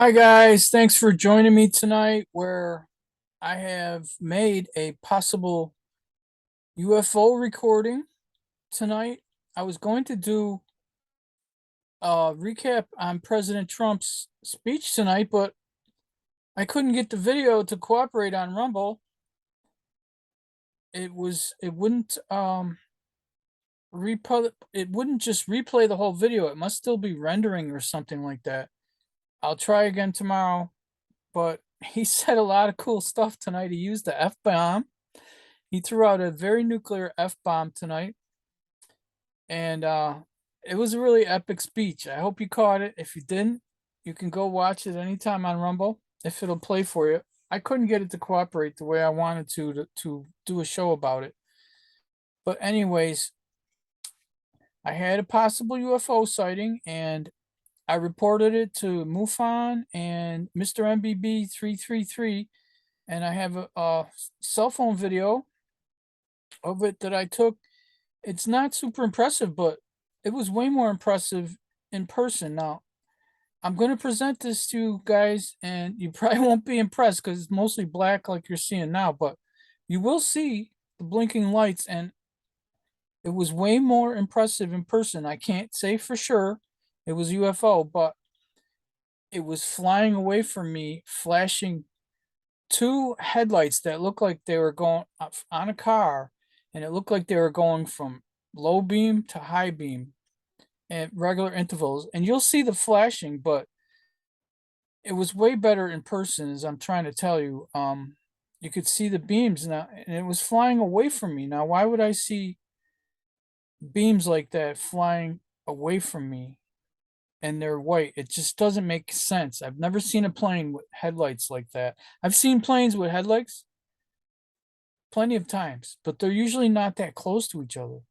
Hi guys, thanks for joining me tonight where I have made a possible UFO recording tonight. I was going to do a recap on President Trump's speech tonight, but I couldn't get the video to cooperate on Rumble. It wouldn't it wouldn't just replay the whole video. It must still be rendering or something like that. I'll try again tomorrow, but he said a lot of cool stuff tonight. He used the F bomb. He threw out a very nuclear F bomb tonight, and it was a really epic speech. I hope you caught it. If you didn't, you can go watch it anytime on Rumble if it'll play for you. I couldn't get it to cooperate the way I wanted to do a show about it. But anyways, I had a possible UFO sighting, and I reported it to MUFON and Mr. MBB 333, and I have a cell phone video of it that I took. It's not super impressive, but it was way more impressive in person. Now, I'm going to present this to you guys, and you probably won't be impressed because it's mostly black like you're seeing now, but you will see the blinking lights, and it was way more impressive in person. I can't say for sure it was UFO, but it was flying away from me, flashing two headlights that looked like they were going on a car, and it looked like they were going from low beam to high beam at regular intervals. And you'll see the flashing, but it was way better in person, as I'm trying to tell you. You could see the beams now, and it was flying away from me. Now, why would I see beams like that flying away from me and they're white? It just doesn't make sense. I've never seen a plane with headlights like that. I've seen planes with headlights plenty of times, but they're usually not that close to each other.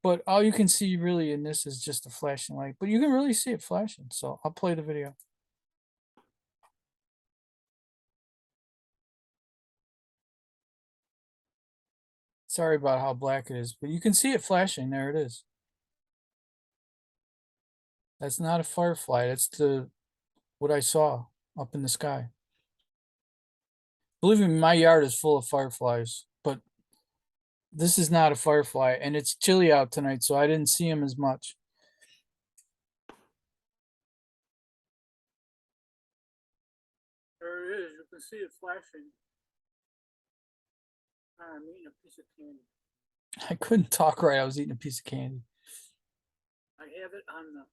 But all you can see really in this is just a flashing light, but you can really see it flashing. So I'll play the video. Sorry about how black it is, but you can see it flashing. There it is. That's not a firefly. That's the what I saw up in the sky. Believe me, my yard is full of fireflies, but this is not a firefly, and it's chilly out tonight, so I didn't see him as much. There it is. You can see it flashing. I'm eating a piece of candy. I couldn't talk right. I was eating a piece of candy. I have it on the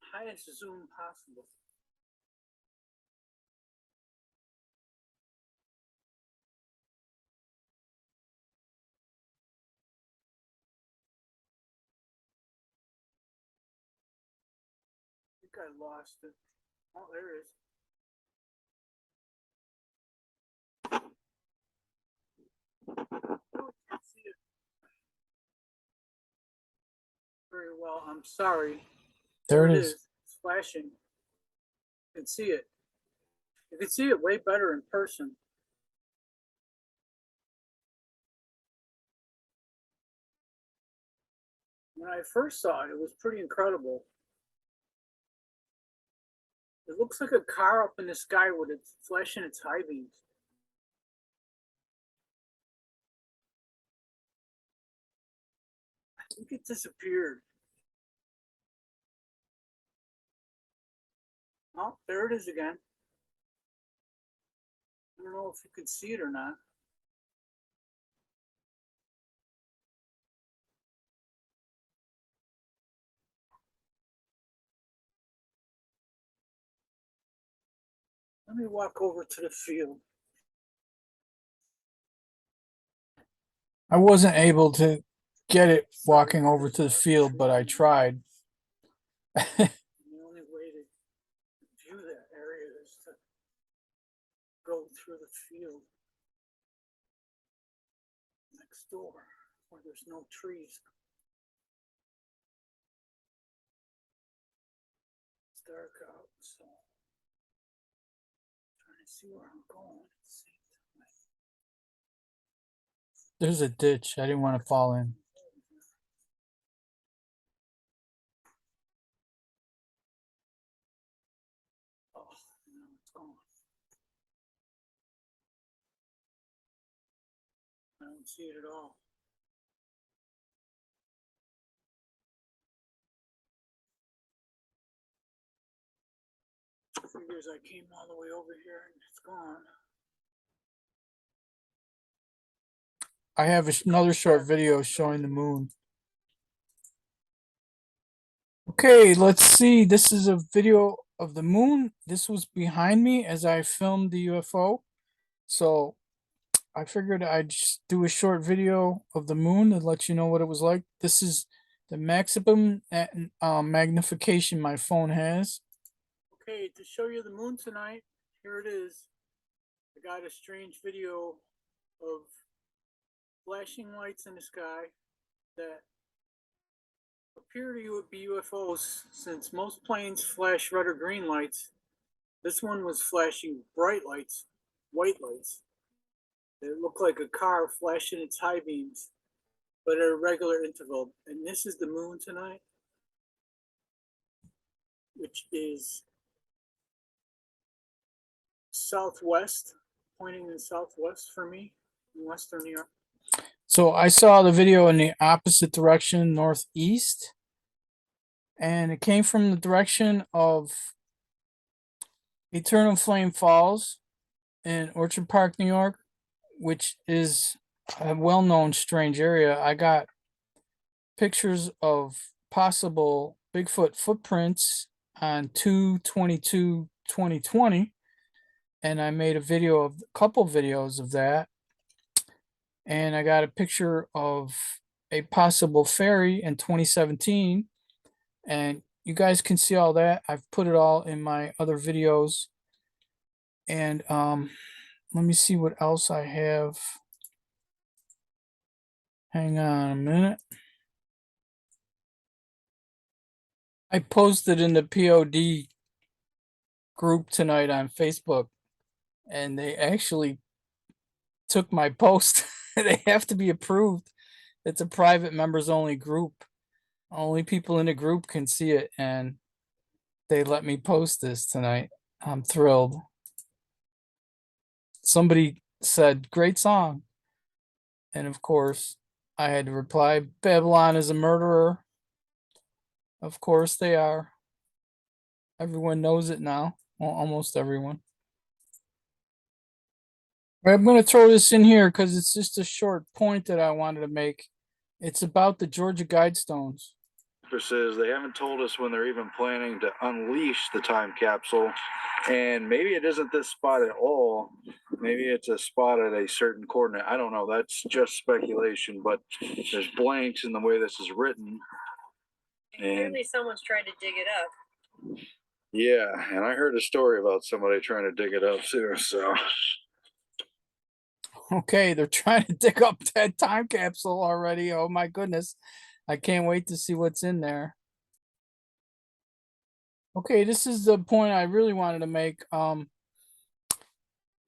highest zoom possible. I think I lost it. Oh, there it is. Oh, I can't see it very well. I'm sorry. There it is. It's flashing. You can see it. You can see it way better in person. When I first saw it, it was pretty incredible. It looks like a car up in the sky with its flashing its high beams. I think it disappeared. Oh, there it is again. I don't know if you can see it or not. Let me walk over to the field. I wasn't able to get it walking over to the field, but I tried. The only way to view that area is to go through the field next door where there's no trees. It's dark out, so I'm trying to see where I'm going at the same time. There's a ditch. I didn't want to fall in. Oh, no, going? I don't see it at all. Figures I came all the way over here and it's gone. I have another short video showing the moon. Okay, let's see. This is a video of the moon. This was behind me as I filmed the UFO. So I figured I'd just do a short video of the moon to let you know what it was like. This is the maximum magnification my phone has. Okay, to show you the moon tonight, here it is. I got a strange video of flashing lights in the sky that appear to be UFOs, since most planes flash red or green lights. This one was flashing bright lights, white lights. It looked like a car flashing its high beams, but at a regular interval. And this is the moon tonight, which is southwest, pointing in southwest for me in Western New York. So I saw the video in the opposite direction, northeast, and it came from the direction of Eternal Flame Falls in Orchard Park, New York, which is a well-known strange area. I got pictures of possible Bigfoot footprints on 2/22/2020, and I made a couple videos of that. And I got a picture of a possible fairy in 2017, and you guys can see all that. I've put it all in my other videos. And let me see what else I have. Hang on a minute. I posted in the POD group tonight on Facebook, and they actually took my post. They have to be approved. It's a private members only group. Only people in the group can see it, and they let me post this tonight. I'm thrilled. Somebody said, "Great song." And of course, I had to reply, "Babylon is a murderer." Of course they are. Everyone knows it now. Well, almost everyone. I'm going to throw this in here because it's just a short point that I wanted to make. It's about the Georgia Guidestones. Says they haven't told us when they're even planning to unleash the time capsule, and maybe it isn't this spot at all. Maybe it's a spot at a certain coordinate. I don't know. That's just speculation, but there's blanks in the way this is written. And clearly someone's trying to dig it up. Yeah, and I heard a story about somebody trying to dig it up too. So okay, they're trying to dig up that time capsule already. Oh my goodness. I can't wait to see what's in there. Okay, this is the point I really wanted to make.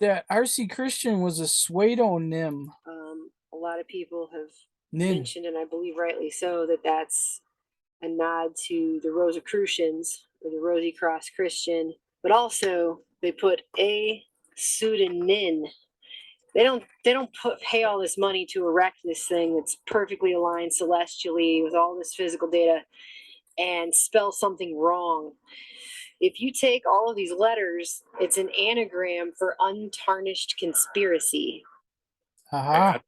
That R.C. Christian was a pseudonym. A lot of people have mentioned, and I believe rightly so, that that's a nod to the Rosicrucians or the Rosy Cross Christian, but also they put a pseudonym. They don't pay all this money to erect this thing that's perfectly aligned celestially with all this physical data and spell something wrong. If you take all of these letters, it's an anagram for untarnished conspiracy. Aha.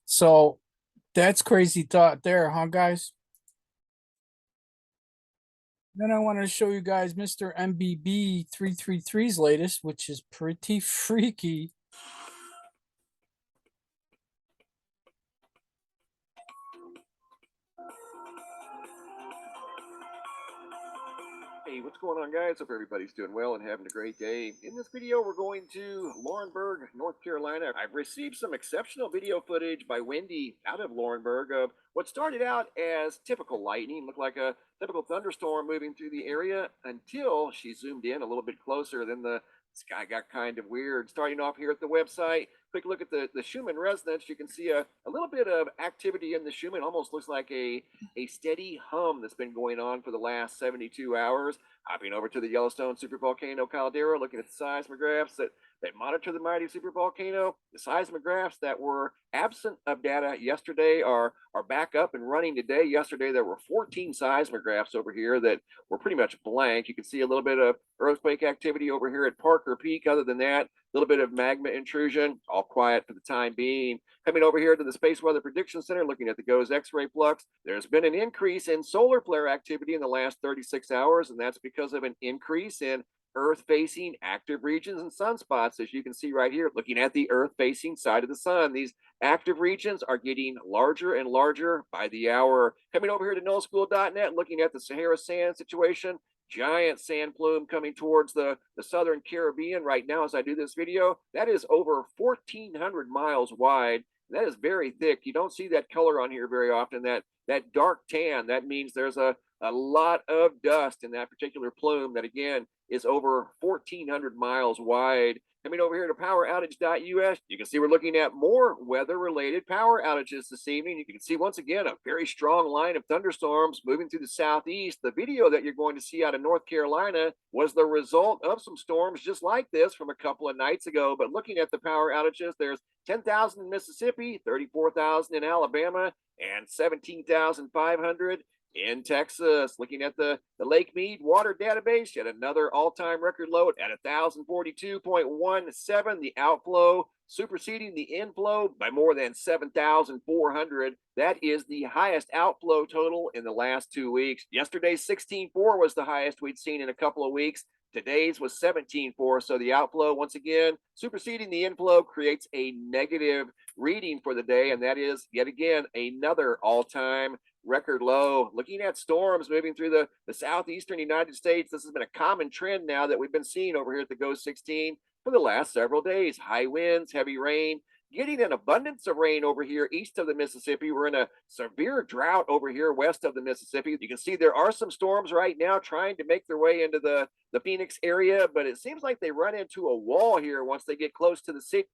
So that's crazy thought there, huh, guys? Then I want to show you guys Mr. MBB 333's latest, which is pretty freaky. Hey, what's going on, guys? Hope everybody's doing well and having a great day. In this video, we're going to Laurinburg, North Carolina. I've received some exceptional video footage by Wendy out of Laurinburg of what started out as typical lightning, looked like a typical thunderstorm moving through the area until she zoomed in a little bit closer. Then the sky got kind of weird. Starting off here at the website, quick look at the Schumann resonance. You can see a little bit of activity in the Schumann. Almost looks like a steady hum that's been going on for the last 72 hours. Hopping over to the Yellowstone supervolcano caldera, looking at the seismographs that monitor the mighty supervolcano. The seismographs that were absent of data yesterday are back up and running today. Yesterday there were 14 seismographs over here that were pretty much blank. You can see a little bit of earthquake activity over here at Parker Peak. Other than that, a little bit of magma intrusion, all quiet for the time being. Coming over here to the Space Weather Prediction Center, looking at the GOES X-ray flux, there's been an increase in solar flare activity in the last 36 hours, and that's because of an increase in Earth-facing active regions and sunspots, as you can see right here, looking at the Earth-facing side of the sun. These active regions are getting larger and larger by the hour. Coming over here to nullschool.net, looking at the Sahara sand situation, giant sand plume coming towards the southern Caribbean right now as I do this video. That is over 1,400 miles wide. That is very thick. You don't see that color on here very often, that dark tan. That means there's a lot of dust in that particular plume that, again, is over 1,400 miles wide. Coming over here to poweroutage.us, you can see we're looking at more weather-related power outages this evening. You can see, once again, a very strong line of thunderstorms moving through the southeast. The video that you're going to see out of North Carolina was the result of some storms just like this from a couple of nights ago. But looking at the power outages, there's 10,000 in Mississippi, 34,000 in Alabama, and 17,500 in Texas. Looking at the Lake Mead water database, yet another all-time record low at 1,042.17. The outflow superseding the inflow by more than 7,400. That is the highest outflow total in the last 2 weeks. Yesterday's 16.4 was the highest we'd seen in a couple of weeks. Today's was 17.4, so the outflow, once again, superseding the inflow, creates a negative reading for the day, and that is, yet again, another all-time record low. Looking at storms moving through the southeastern United States, this has been a common trend now that we've been seeing over here at the GOES 16 for the last several days. High winds, heavy rain, getting an abundance of rain over here east of the Mississippi. We're in a severe drought over here west of the Mississippi. You can see there are some storms right now trying to make their way into the Phoenix area, but it seems like they run into a wall here once they get close to the city.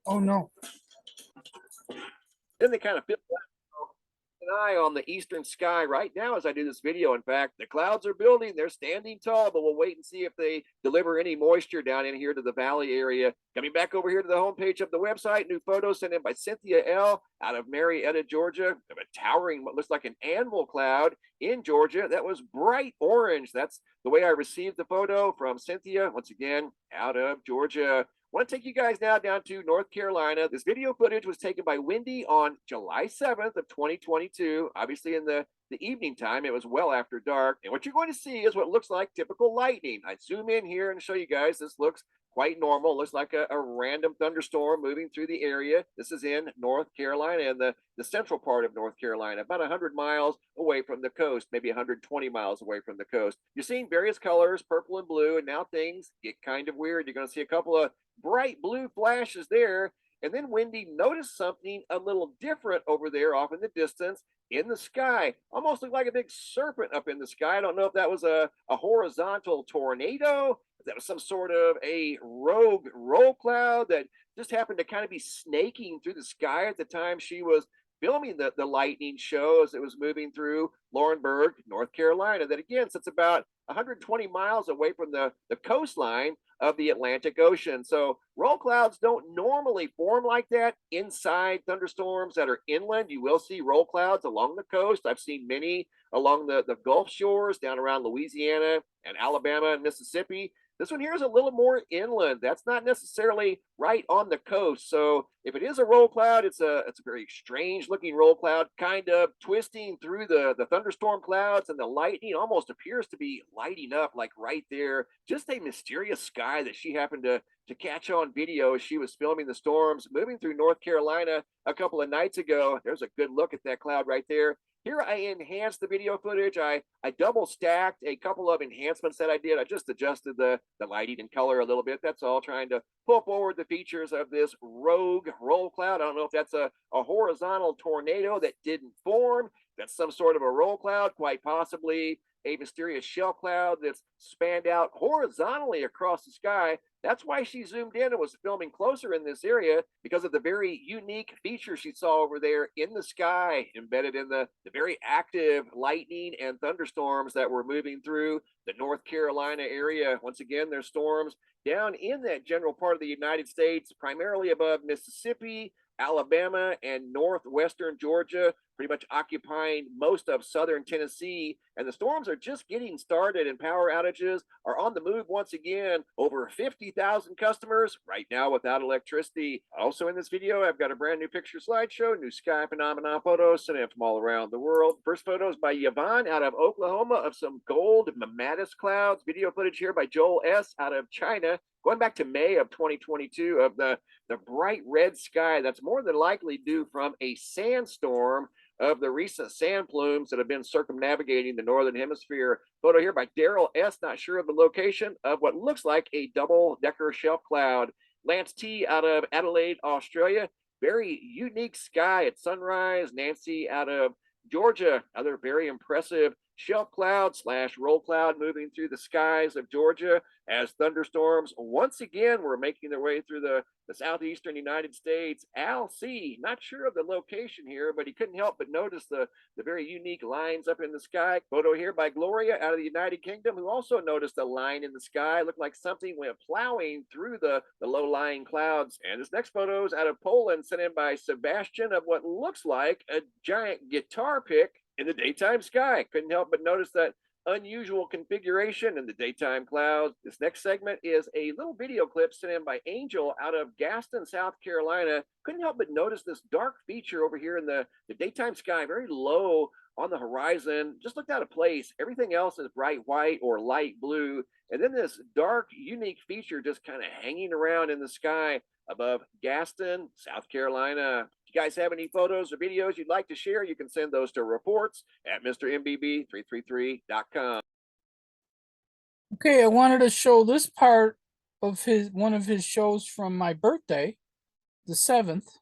Oh no. Then they kind of feel an eye on the eastern sky right now as I do this video. In fact, the clouds are building, they're standing tall, but we'll wait and see if they deliver any moisture down in here to the valley area. Coming back over here to the homepage of the website, new photo sent in by Cynthia L. out of Marietta, Georgia, of a towering, what looks like an anvil cloud in Georgia that was bright orange. That's the way I received the photo from Cynthia, once again, out of Georgia. I want to take you guys now down to North Carolina. This video footage was taken by Wendy on July 7th of 2022. Obviously in the evening time, it was well after dark. And what you're going to see is what looks like typical lightning. I zoom in here and show you guys. This looks quite normal. Looks like a random thunderstorm moving through the area. This is in North Carolina, and the central part of North Carolina, about 100 miles away from the coast, maybe 120 miles away from the coast. You're seeing various colors, purple and blue, and now things get kind of weird. You're going to see a couple of bright blue flashes there. And then Wendy noticed something a little different over there off in the distance in the sky. Almost looked like a big serpent up in the sky. I don't know if that was a horizontal tornado, if that was some sort of a rogue roll cloud that just happened to kind of be snaking through the sky at the time she was filming the lightning show as it was moving through Laurinburg, North Carolina. That again sits about 120 miles away from the coastline of the Atlantic Ocean. So roll clouds don't normally form like that inside thunderstorms that are inland. You will see roll clouds along the coast. I've seen many along the Gulf shores down around Louisiana and Alabama and Mississippi. This one here is a little more inland. That's not necessarily right on the coast. So if it is a roll cloud, it's a very strange looking roll cloud, kind of twisting through the thunderstorm clouds, and the lightning almost appears to be lighting up like right there. Just a mysterious sky that she happened to catch on video as she was filming the storms moving through North Carolina a couple of nights ago. There's a good look at that cloud right there. Here I enhanced the video footage. I double stacked a couple of enhancements that I did. I just adjusted the lighting and color a little bit. That's all, trying to pull forward the features of this rogue roll cloud. I don't know if that's a horizontal tornado that didn't form. That's some sort of a roll cloud, quite possibly. a mysterious shell cloud that's spanned out horizontally across the sky. That's why she zoomed in and was filming closer in this area, because of the very unique feature she saw over there in the sky, embedded in the very active lightning and thunderstorms that were moving through the North Carolina area. Once again, there's storms down in that general part of the United States, primarily above Mississippi, Alabama, and northwestern Georgia, pretty much occupying most of southern Tennessee. And the storms are just getting started, and power outages are on the move once again. Over 50,000 customers right now without electricity. Also in this video, I've got a brand new picture slideshow, new sky phenomenon photos sent in from all around the world. First photos by Yvonne out of Oklahoma of some gold mammatus clouds. Video footage here by Joel S. out of China, going back to May of 2022, of the bright red sky that's more than likely due from a sandstorm of the recent sand plumes that have been circumnavigating the northern hemisphere. Photo here by Daryl S., not sure of the location of what looks like a double-decker shelf cloud. Lance T. out of Adelaide, Australia. Very unique sky at sunrise. Nancy out of Georgia, other very impressive shelf cloud / roll cloud moving through the skies of Georgia as thunderstorms once again were making their way through the southeastern United States. Al C., not sure of the location here, but he couldn't help but notice the very unique lines up in the sky. Photo here by Gloria out of the United Kingdom, who also noticed a line in the sky. Looked like something went plowing through the low-lying clouds. And this next photo is out of Poland, sent in by Sebastian, of what looks like a giant guitar pick in the daytime sky. Couldn't help but notice that unusual configuration in the daytime clouds. This next segment is a little video clip sent in by Angel out of Gaston, South Carolina. Couldn't help but notice this dark feature over here in the daytime sky, very low on the horizon. Just looked out of place. Everything else is bright white or light blue. And then this dark, unique feature just kind of hanging around in the sky above Gaston, South Carolina. If you guys have any photos or videos you'd like to share, you can send those to reports at mrmbb333.com. Okay, I wanted to show this part of one of his shows from my birthday, the 7th.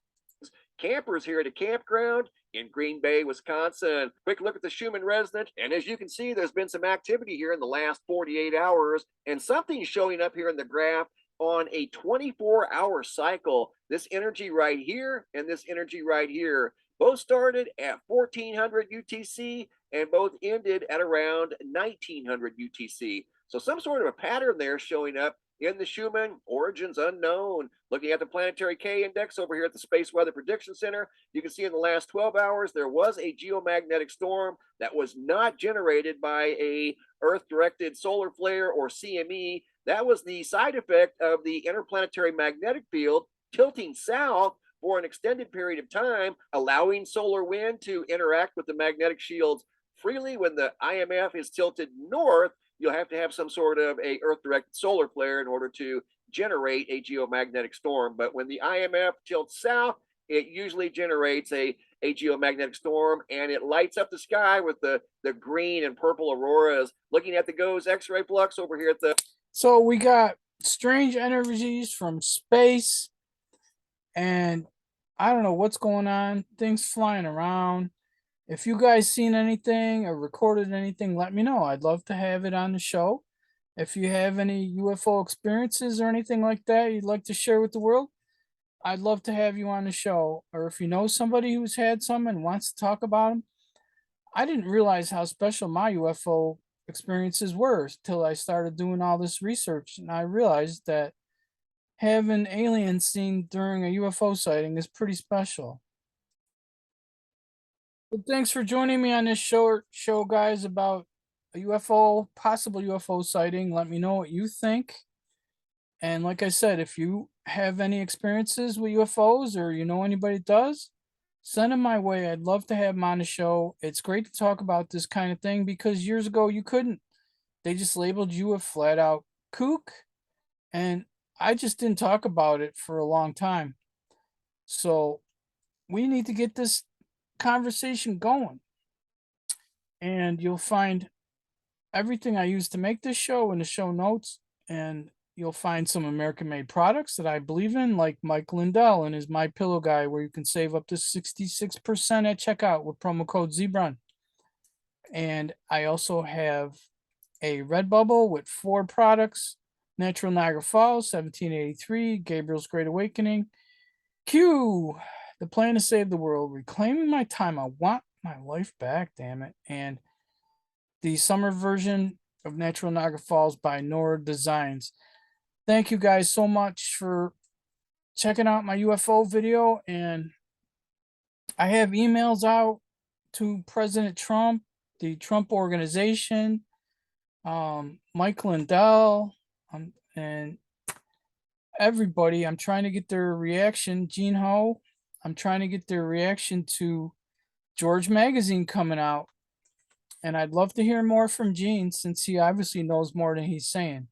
Campers here at a campground in Green Bay, Wisconsin. Quick look at the Schumann resonance, and as you can see, there's been some activity here in the last 48 hours, and something's showing up here in the graph on a 24-hour cycle. This energy right here and this energy right here both started at 1400 UTC and both ended at around 1900 UTC. So some sort of a pattern there showing up in the Schumann, origins unknown. Looking at the planetary K index over here at the Space Weather Prediction Center, you can see in the last 12 hours there was a geomagnetic storm that was not generated by a Earth-directed solar flare or CME. That was the side effect of the interplanetary magnetic field tilting south for an extended period of time, allowing solar wind to interact with the magnetic shields freely. When the IMF is tilted north, you'll have to have some sort of a Earth-directed solar flare in order to generate a geomagnetic storm. But when the IMF tilts south, it usually generates a geomagnetic storm, and it lights up the sky with the green and purple auroras. Looking at the GOES X-ray flux over here at the... So we got strange energies from space, and I don't know what's going on. Things flying around. If you guys seen anything or recorded anything, let me know. I'd love to have it on the show. If you have any UFO experiences or anything like that you'd like to share with the world, I'd love to have you on the show. Or if you know somebody who's had some and wants to talk about them. I didn't realize how special my UFO experiences were till I started doing all this research, and I realized that having aliens seen during a UFO sighting is pretty special. Well, thanks for joining me on this show, guys, about a UFO, possible UFO sighting. Let me know what you think. And like I said, if you have any experiences with UFOs or you know anybody that does, send them my way. I'd love to have them on the show. It's great to talk about this kind of thing because years ago you couldn't. They just labeled you a flat out kook. And I just didn't talk about it for a long time. So we need to get this conversation going. And you'll find everything I used to make this show in the show notes. And you'll find some American-made products that I believe in, like Mike Lindell and his My Pillow guy, where you can save up to 66% at checkout with promo code ZBRUN. And I also have a Redbubble with 4 products: Natural Niagara Falls, 1783, Gabriel's Great Awakening, Q, The Plan to Save the World, Reclaiming My Time. I want my life back, damn it. And the summer version of Natural Niagara Falls by Nora Designs. Thank you guys so much for checking out my UFO video. And I have emails out to President Trump, the Trump Organization, Mike Lindell, and everybody. I'm trying to get their reaction. Gene Ho, I'm trying to get their reaction to George Magazine coming out. And I'd love to hear more from Gene, since he obviously knows more than he's saying.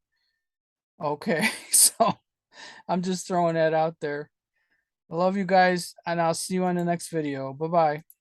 Okay, so I'm just throwing that out there. I love you guys, and I'll see you on the next video. Bye-bye.